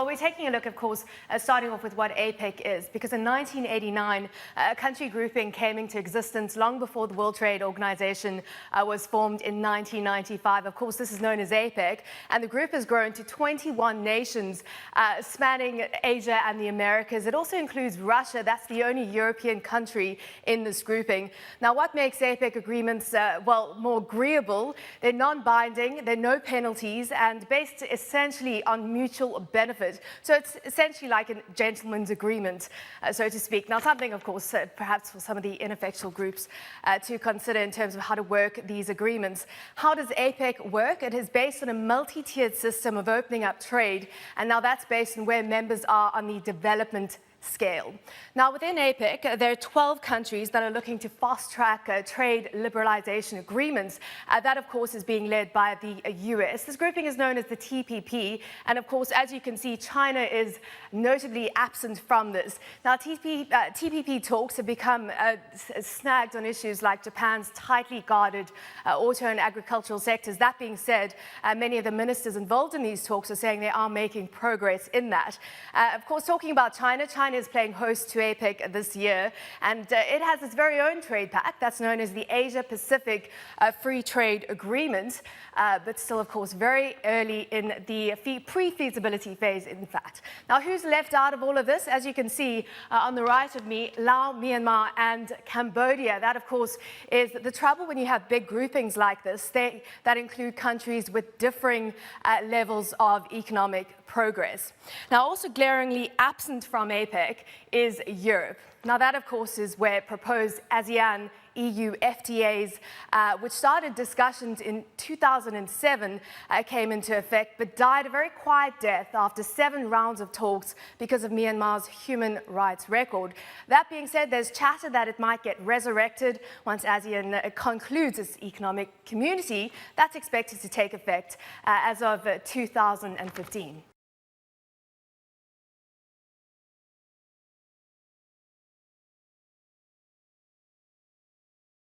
We're taking a look, of course, starting off with what APEC is, because in 1989, a country grouping came into existence long before the World Trade Organization was formed in 1995. Of course, this is known as APEC, and the group has grown to 21 nations spanning Asia and the Americas. It also includes Russia. That's the only European country in this grouping. Now, what makes APEC agreements, more agreeable? They're non-binding, there are no penalties, and based essentially on mutual benefit. So it's essentially like a gentleman's agreement, so to speak. Now, something, of course, perhaps for some of the ineffectual groups to consider in terms of how to work these agreements. How does APEC work? It is based on a multi-tiered system of opening up trade, and now that's based on where members are on the development scale. Now, within APEC, there are 12 countries that are looking to fast-track trade liberalization agreements. That, of course, is being led by the US. This grouping is known as the TPP, and of course, as you can see, China is notably absent from this. Now, TPP talks have become snagged on issues like Japan's tightly guarded auto and agricultural sectors. That being said, many of the ministers involved in these talks are saying they are making progress in that. Of course, talking about China is playing host to APEC this year, and it has its very own trade pact that's known as the Asia-Pacific Free Trade Agreement, but still, of course, very early in the pre-feasibility phase, in fact. Now, who's left out of all of this? As you can see on the right of me, Laos, Myanmar, and Cambodia. That, of course, is the trouble when you have big groupings like this that include countries with differing levels of economic progress. Now, also glaringly absent from APEC is Europe. Now, that, of course, is where proposed ASEAN EU FTAs, which started discussions in 2007, came into effect, but died a very quiet death after 7 rounds of talks because of Myanmar's human rights record. That being said, there's chatter that it might get resurrected once ASEAN concludes its economic community. That's expected to take effect as of 2015.